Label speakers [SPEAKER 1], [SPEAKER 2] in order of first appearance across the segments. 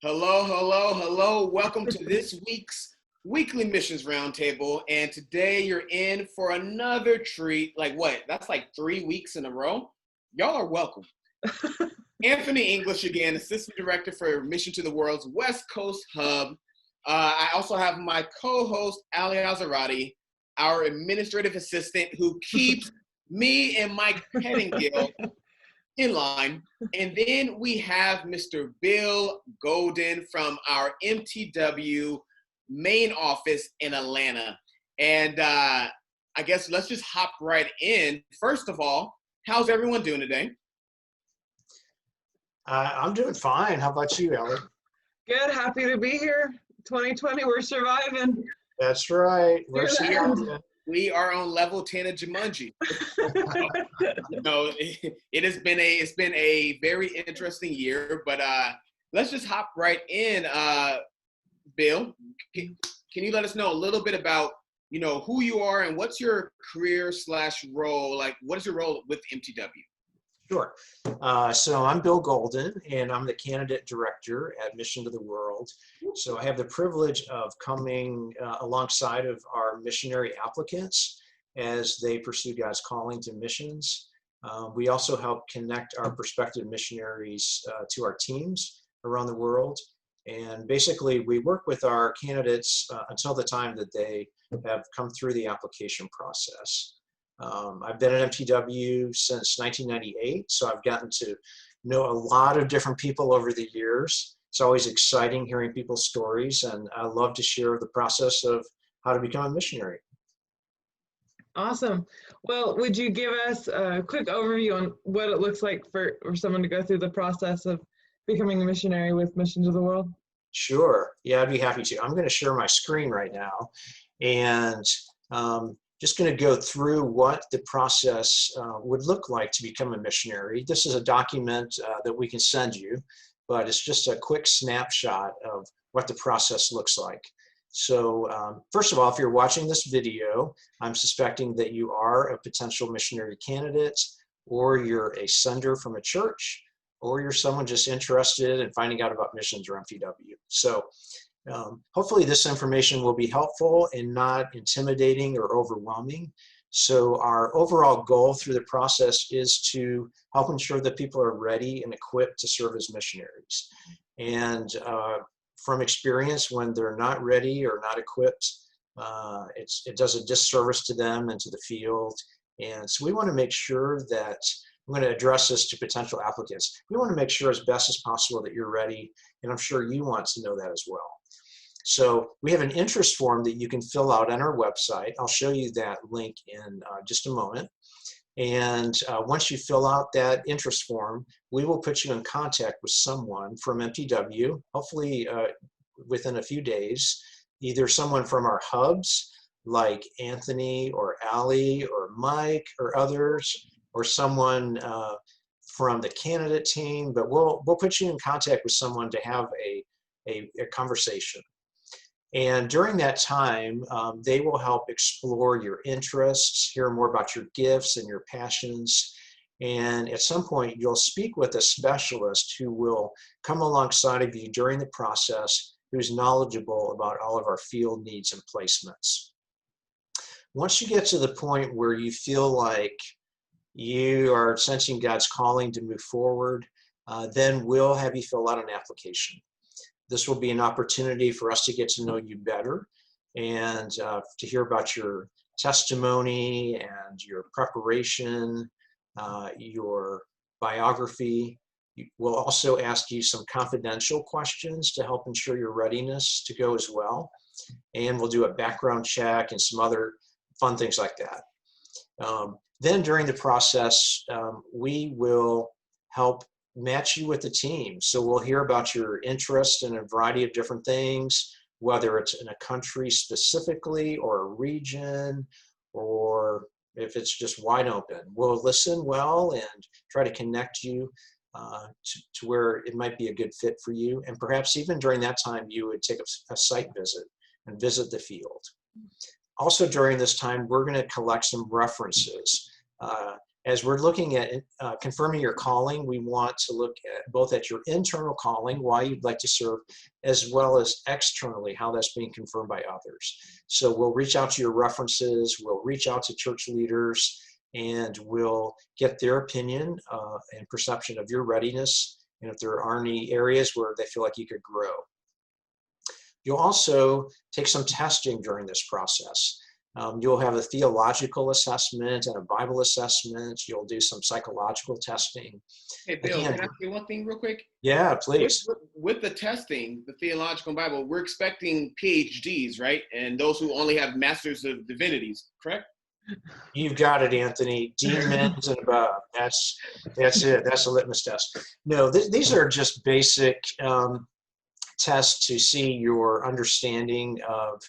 [SPEAKER 1] Hello, hello, hello. Welcome to this week's weekly missions roundtable. And today you're in for another treat. Like what? That's like 3 weeks in a row. Y'all are welcome. Anthony English again, Assistant Director for Mission to the World's West Coast Hub. I also have my co-host, Ali Azarati, our administrative assistant who keeps me and Mike Pettingill in line. And then we have Mr. Bill Golden from our MTW main office in Atlanta. And I guess let's just hop right in. First of all, how's everyone doing today?
[SPEAKER 2] I'm doing fine. How about you, Ellie?
[SPEAKER 3] Good. Happy to be here. 2020, we're surviving.
[SPEAKER 2] That's right. We're surviving.
[SPEAKER 1] We are on level 10 of Jumanji. No, it's been a very interesting year, but let's just hop right in. Bill, can you let us know a little bit about who you are and what's your career / role? Like, what is your role with MTW?
[SPEAKER 2] Sure. So I'm Bill Golden, and I'm the candidate director at Mission to the World. So I have the privilege of coming alongside of our missionary applicants as they pursue God's calling to missions. We also help connect our prospective missionaries to our teams around the world. And basically, we work with our candidates until the time that they have come through the application process. I've been at MTW since 1998, so I've gotten to know a lot of different people over the years. It's always exciting hearing people's stories, and I love to share the process of how to become a missionary.
[SPEAKER 3] Awesome. Well, would you give us a quick overview on what it looks like for someone to go through the process of becoming a missionary with Mission to the World?
[SPEAKER 2] Sure. Yeah, I'd be happy to. I'm going to share my screen right now, and just going to go through what the process would look like to become a missionary. This is a document that we can send you, but it's just a quick snapshot of what the process looks like. So first of all, if you're watching this video, I'm suspecting that you are a potential missionary candidate, or you're a sender from a church, or you're someone just interested in finding out about missions or MTW. So hopefully this information will be helpful and not intimidating or overwhelming. So our overall goal through the process is to help ensure that people are ready and equipped to serve as missionaries. And from experience, when they're not ready or not equipped, it does a disservice to them and to the field. And so we want to make sure that, I'm going to address this to potential applicants, we want to make sure as best as possible that you're ready, and I'm sure you want to know that as well. So we have an interest form that you can fill out on our website. I'll show you that link in just a moment. And once you fill out that interest form, we will put you in contact with someone from MTW, hopefully within a few days, either someone from our hubs like Anthony or Ali or Mike or others, or someone from the candidate team, but we'll put you in contact with someone to have a conversation. And during that time, they will help explore your interests, hear more about your gifts and your passions. And at some point, you'll speak with a specialist who will come alongside of you during the process, who's knowledgeable about all of our field needs and placements. Once you get to the point where you feel like you are sensing God's calling to move forward, then we'll have you fill out an application. This will be an opportunity for us to get to know you better and to hear about your testimony and your preparation, your biography. We'll also ask you some confidential questions to help ensure your readiness to go as well. And we'll do a background check and some other fun things like that. Then during the process, we will help match you with the team. So we'll hear about your interest in a variety of different things, whether it's in a country specifically or a region, or if it's just wide open. We'll listen well and try to connect you to where it might be a good fit for you. And perhaps even during that time, you would take a site visit and visit the field. Also during this time, we're going to collect some references. as we're looking at confirming your calling, we want to look at both at your internal calling, why you'd like to serve, as well as externally, how that's being confirmed by others. So we'll reach out to your references, we'll reach out to church leaders, and we'll get their opinion and perception of your readiness, and if there are any areas where they feel like you could grow. You'll also take some testing during this process. You'll have a theological assessment and a Bible assessment. You'll do some psychological testing.
[SPEAKER 1] Hey, Bill, can I ask you one thing real quick?
[SPEAKER 2] Yeah, please.
[SPEAKER 1] With the testing, the theological Bible, we're expecting PhDs, right? And those who only have Masters of Divinities, correct?
[SPEAKER 2] You've got it, Anthony. Demons and above. That's it. That's a litmus test. No, these are just basic tests to see your understanding of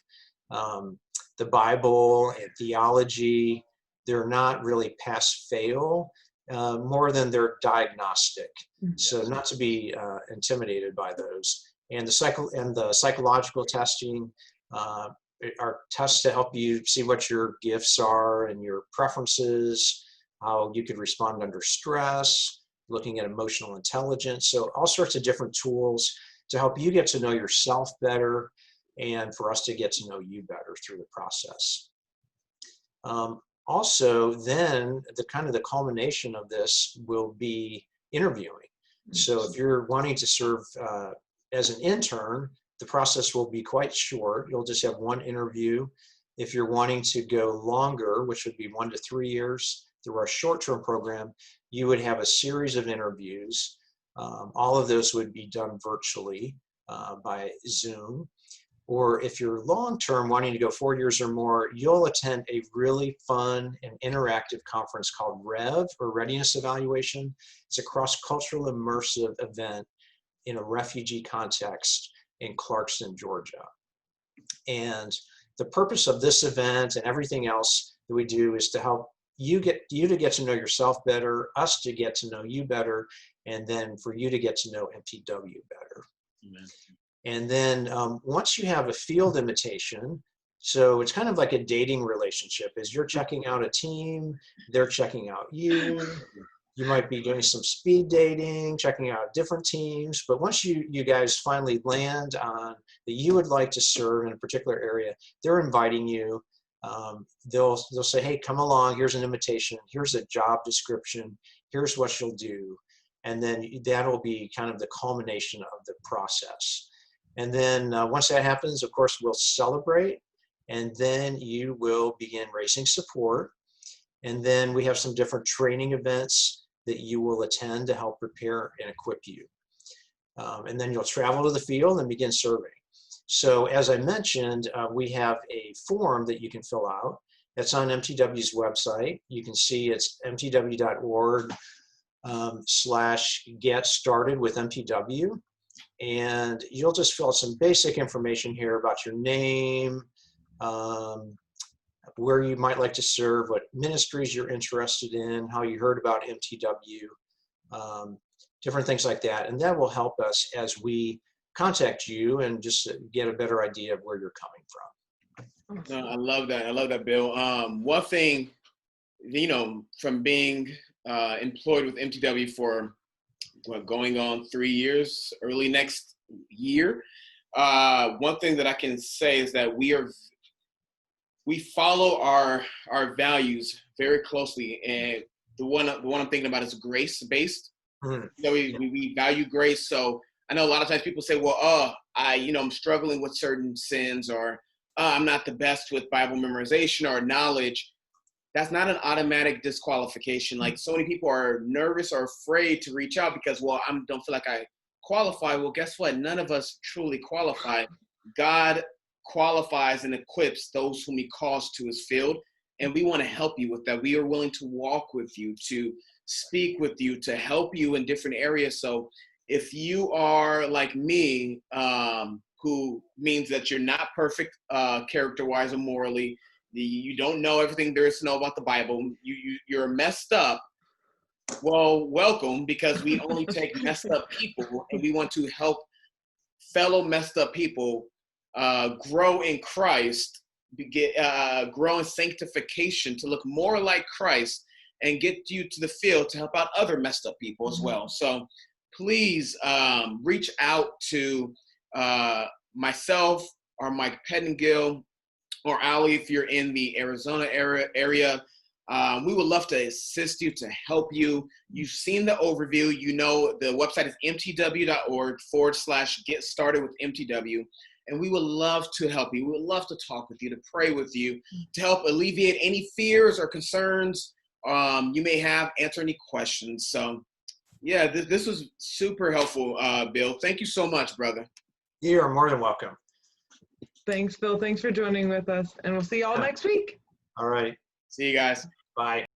[SPEAKER 2] the Bible and theology. They're not really pass-fail, more than they're diagnostic. So not to be intimidated by those. And the psychological testing are tests to help you see what your gifts are and your preferences, how you could respond under stress, looking at emotional intelligence. So all sorts of different tools to help you get to know yourself better and for us to get to know you better through the process. Also, then the culmination of this will be interviewing. So if you're wanting to serve as an intern, the process will be quite short. You'll just have one interview. If you're wanting to go longer, which would be 1 to 3 years through our short-term program, you would have a series of interviews. All of those would be done virtually by Zoom. Or if you're long-term, wanting to go 4 years or more, you'll attend a really fun and interactive conference called REV, or Readiness Evaluation. It's a cross-cultural immersive event in a refugee context in Clarkston, Georgia. And the purpose of this event and everything else that we do is to help you to get to know yourself better, us to get to know you better, and then for you to get to know MTW better. Amen. And then once you have a field invitation, so it's kind of like a dating relationship, is you're checking out a team, they're checking out you. You might be doing some speed dating, checking out different teams, but once you guys finally land on that you would like to serve in a particular area, they're inviting you. They'll say, hey, come along, here's an invitation, here's a job description, here's what you'll do. And then that'll be kind of the culmination of the process. And then once that happens, of course, we'll celebrate, and then you will begin raising support. And then we have some different training events that you will attend to help prepare and equip you. And then you'll travel to the field and begin serving. So as I mentioned, we have a form that you can fill out. That's on MTW's website. You can see it's mtw.org/get started with MTW. And you'll just fill out some basic information here about your name, where you might like to serve, what ministries you're interested in, how you heard about MTW, different things like that. And that will help us as we contact you and just get a better idea of where you're coming from.
[SPEAKER 1] No, I love that. I love that, Bill. One thing, from being employed with MTW for going on 3 years, early next year, one thing that I can say is that we follow our values very closely, and the one I'm thinking about is grace-based. We value grace. So I know a lot of times people say, well, I'm struggling with certain sins, or I'm not the best with Bible memorization or knowledge. That's not an automatic disqualification. Like, so many people are nervous or afraid to reach out because, I don't feel like I qualify. Well, guess what? None of us truly qualify. God qualifies and equips those whom he calls to his field. And we want to help you with that. We are willing to walk with you, to speak with you, to help you in different areas. So if you are like me, who means that you're not perfect character-wise or morally, you don't know everything there is to know about the Bible, you're messed up, well, welcome, because we only take messed up people, and we want to help fellow messed up people grow in Christ, grow in sanctification to look more like Christ. and get you to the field to help out other messed up people as well. So please reach out to myself or Mike Pettingill or Ali if you're in the Arizona area. We would love to assist you, to help you. You've seen the overview. You know the website is mtw.org/get started with MTW. And we would love to help you. We would love to talk with you, to pray with you, to help alleviate any fears or concerns you may have, answer any questions. So, yeah, this was super helpful, Bill. Thank you so much, brother.
[SPEAKER 2] You are more than welcome.
[SPEAKER 3] Thanks, Phil. Thanks for joining with us. And we'll see you all next week.
[SPEAKER 2] All right.
[SPEAKER 1] See you guys.
[SPEAKER 2] Bye.